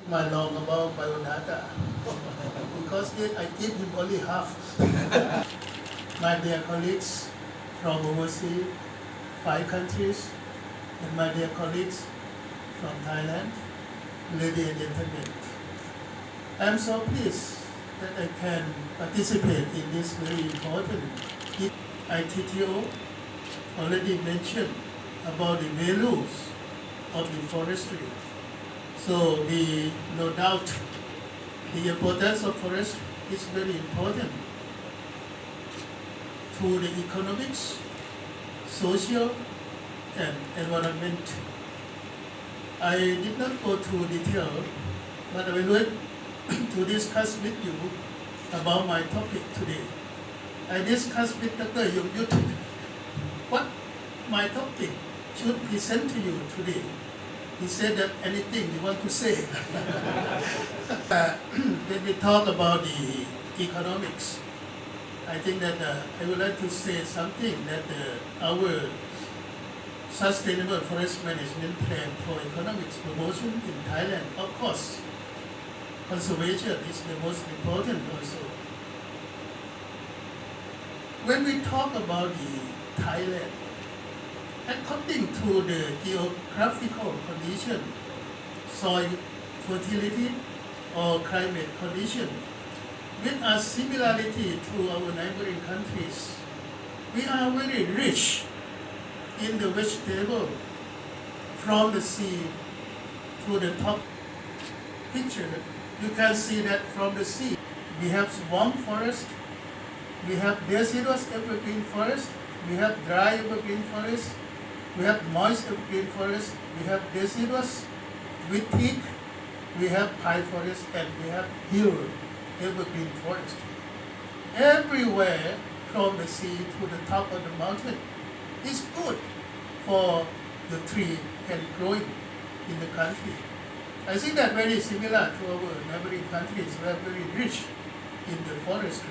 my long about biodata because I give him only half. My dear colleagues from overseas, 5 countries, and my dear colleagues from Thailand, ladies and gentlemen, I am so pleased that I can participate in this very important ITTO already mentioned about the values of the forestry. So no doubt the importance of forest is very important to the economics, social and environment. I did not go through detail, but I will like to discuss with you about my topic today. I discussed with Dr. Yong Yut what my topic should present to you today. He said that anything you want to say. When we talk about the economics, I think that I would like to say something that our Sustainable Forest Management Plan for Economics Promotion in Thailand, of course, conservation is the most important also. When we talk about the Thailand, according to the geographical condition, soil fertility or climate condition, with a similarity to our neighboring countries, we are very rich in the vegetable from the sea to the top picture. You can see that from the sea, we have swamp forest, we have deciduous evergreen forest, we have dry evergreen forest, we have moist evergreen forest, we have deciduous with teak, we have pine forest, and we have hill evergreen forest. Everywhere from the sea to the top of the mountain is good for the tree and growing in the country. I think that very similar to our neighboring countries. We are very rich in the forestry.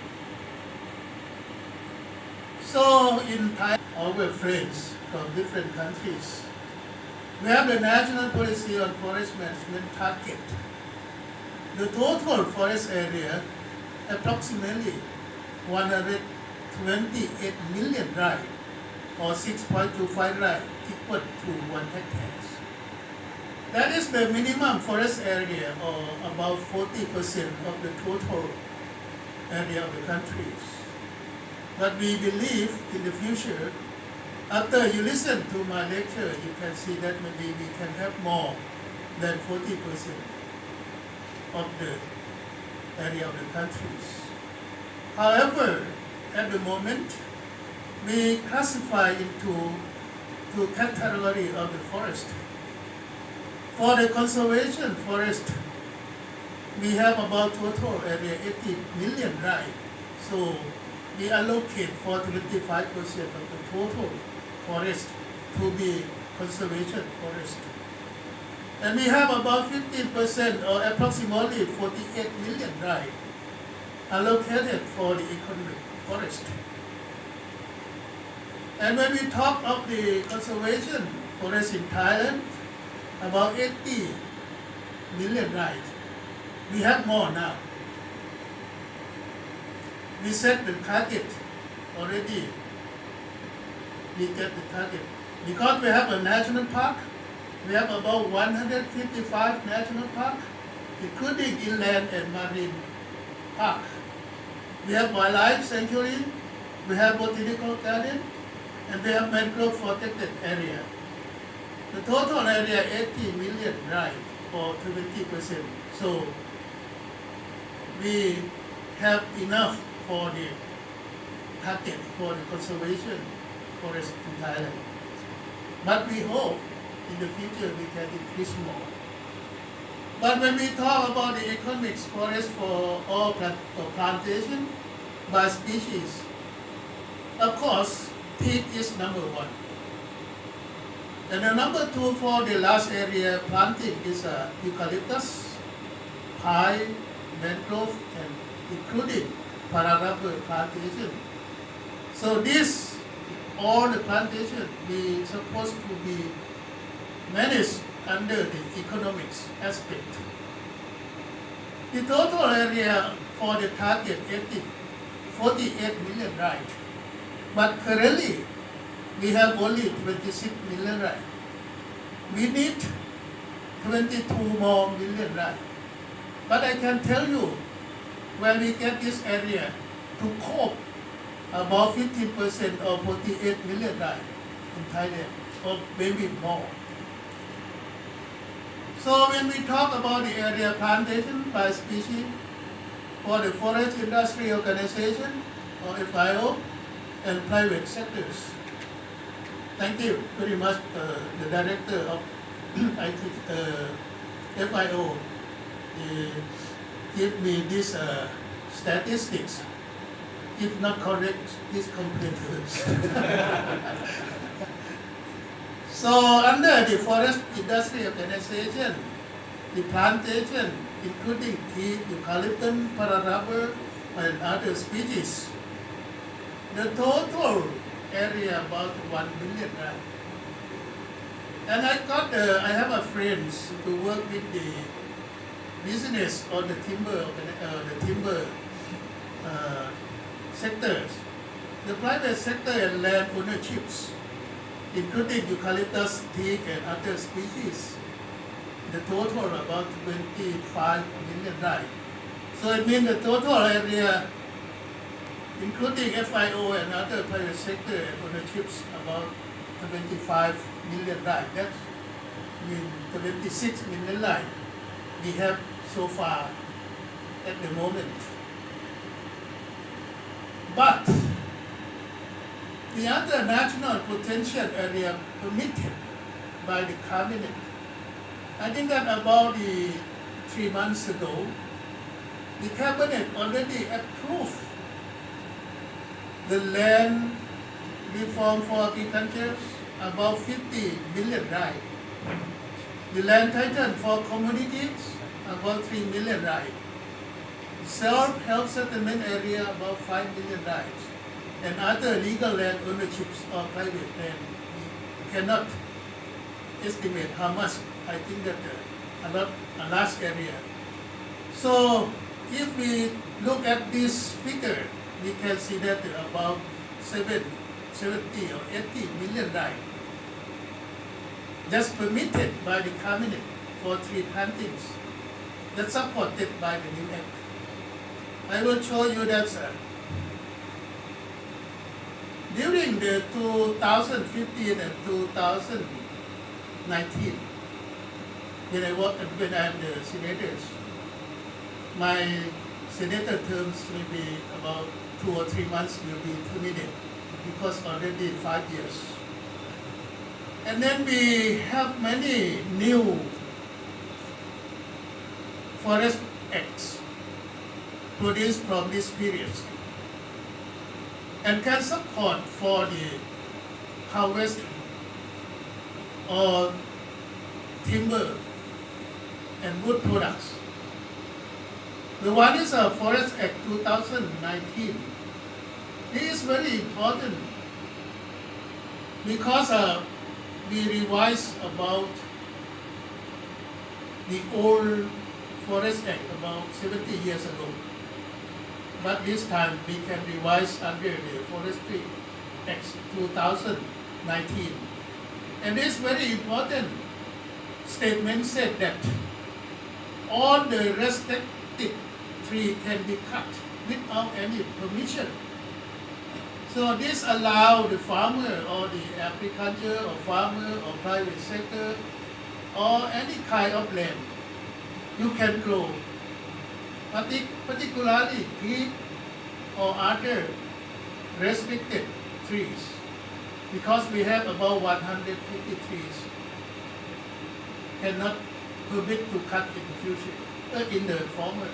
So in Thailand, our friends from different countries, we have the National Policy on Forest Management target. The total forest area approximately 128 million rai or 6.25 rai equal to 1 hectare. That is the minimum forest area or about 40% of the total area of the countries. But we believe in the future, after you listen to my lecture, you can see that maybe we can have more than 40% of the area of the countries. However, at the moment, we classify into 2 categories of the forest. For the conservation forest, we have about total area 80 million rai. So we allocate for 25% of the total forest to be conservation forest. And we have about 15% or approximately 48 million rai allocated for the economic forest. And when we talk of the conservation forest in Thailand, about 80 million rai. We have more now. We set the target already. We get the target. Because we have a national park, we have about 155 national parks, including inland and marine park. We have wildlife sanctuary, we have botanical garden, and we have mangrove protected area. The total area 80 million rai or 20%. So we have enough for the target for the conservation forest in Thailand. But we hope in the future we can increase more. But when we talk about the economics forest for all plantation by species, of course, teak is number 1. And the number 2 for the last area planting is eucalyptus, pine, mangrove, and including para-rubber plantation. So this, all the plantation, we supposed to be managed under the economics aspect. The total area for the target 48 million right, but currently we have only 26 million right. We need 22 more million right. But I can tell you, when we get this area to cope about 50% of 48 million right in Thailand, or maybe more. So when we talk about the area plantation by species for the Forest Industry Organization or FIO and private sectors, thank you very much, the director of FIO. He give me this statistics. If not correct, please complain to us. So under the Forest Industry Organization, the plantation, including teak, eucalyptus, para-rubber, and other species, the total area about 1 million right. And I have a friends to work with the business on the timber sectors, the private sector and land ownerships, including eucalyptus, teak, and other species. The total about 25 million right. So it means the total area, including FIO and other private sector and ownerships, about 25 million right. That means 26 million right we have so far at the moment. But the other national potential area permitted by the cabinet, I think that about 3 months ago, the cabinet already approved the land reform for agriculture about 50 million right. The land title for communities about 3 million right. Self-help settlement area about 5 million rights. And other legal land ownerships or private land, we cannot estimate how much. I think that a large area. So if we look at this figure, we can see that about 70 or 80 million rights just permitted by the cabinet for tree plantings that's supported by the new act. I will show you that, sir. During the 2015 and 2019, when I am the senator, my senator terms will be about 2 or 3 months will be terminated because already 5 years. And then we have many new forest acts produced from this period and can support for the harvest or timber and wood products. The one is a Forest Act 2019. It is very important because we revised about the old Forest Act about 70 years ago. But this time we can revise under the Forestry Act 2019. And this very important statement said that all the restricted tree can be cut without any permission. So this allows the farmer or the agriculture or farmer or private sector or any kind of land you can grow, particularly teak or other restricted trees, because we have about 150 trees cannot permit to cut in the future, in the former.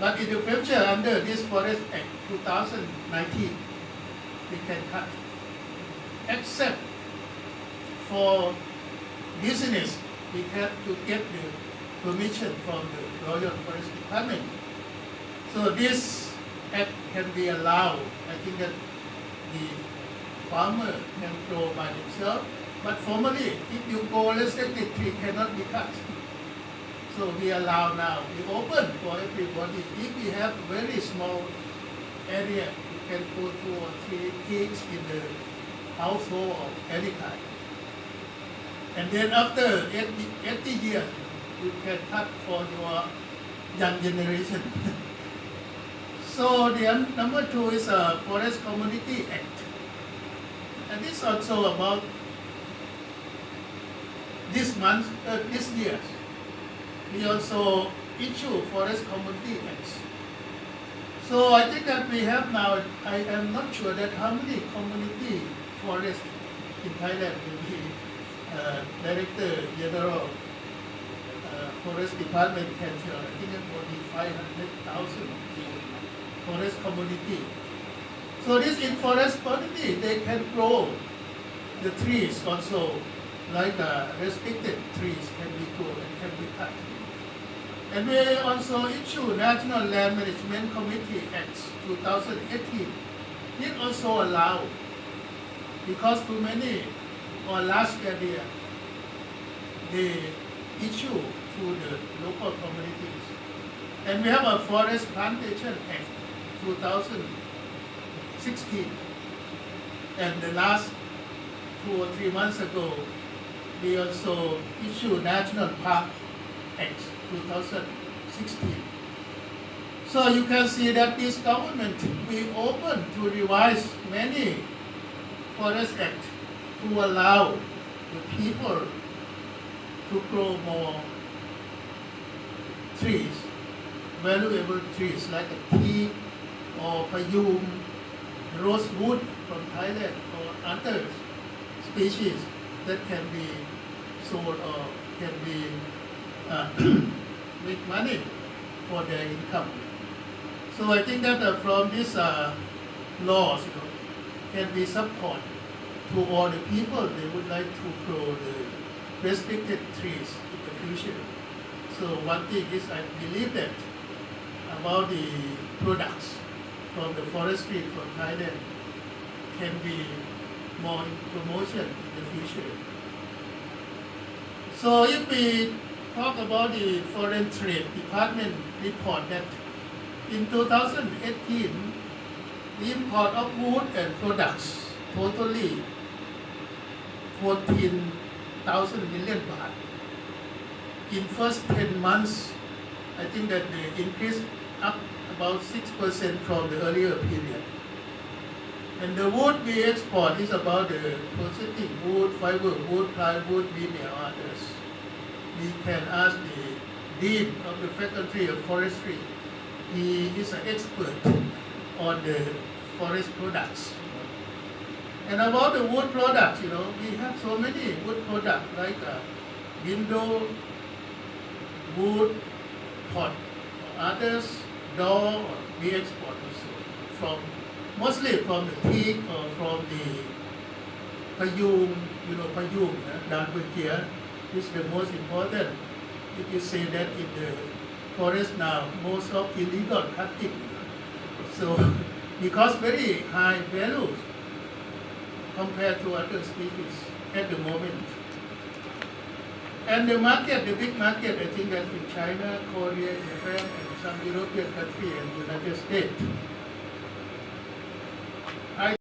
But in the future, under this Forest Act 2019, we can cut, except for business, we have to get the permission from the Royal Forest Department. So this act can be allowed. I think that the farmer can grow by themselves, but formally, if you go restricted tree cannot be cut. So we allow now, we open for everybody. If we have very small area, you can go 2 or 3 teaks in the household of any kind. And then after 80 years, you can cut for your young generation. So the number 2 is a Forest Community Act. And this also about this month, this year. We also issue Forest Community Acts. So I think that we have now, I am not sure that how many community forests in Thailand will be Director General Forest Department can tell. I think it will be 500,000 forest community. So this in forest community, they can grow the trees also, like restricted trees can be grown and can be cut. And we also issue National Land Management Committee Act 2018. It also allow, because too many or large area, they issue to the local communities. And we have a Forest Plantation Act 2016. And the last 2 or 3 months ago, we also issue National Park Act 2016. So you can see that this government we open to revise many forest acts to allow the people to grow more trees, valuable trees like a teak or payum, rosewood from Thailand or other species that can be sold or can be make money for their income. So I think that from these laws, can be support to all the people. They would like to grow the restricted trees in the future. So one thing is I believe that about the products from the forestry from Thailand can be more in promotion in the future. So if we talk about the Foreign Trade Department report that in 2018, the import of wood and products totally 14,000 million baht. In first 10 months, I think that they increased up about 6% from the earlier period. And the wood we export is about the processing wood, fiber wood, plywood, veneer, others. We can ask the Dean of the Faculty of Forestry. He is an expert on the forest products. And about the wood products, we have so many wood products like window, wood, pot, others, door, we export also from mostly from the teak or from the payum, payum, danbukia is the most important. If you say that in the forest now, most of illegal cutting. So because very high values compared to other species at the moment. And the market, the big market, I think that in China, Korea, Japan, and some European countries and United States,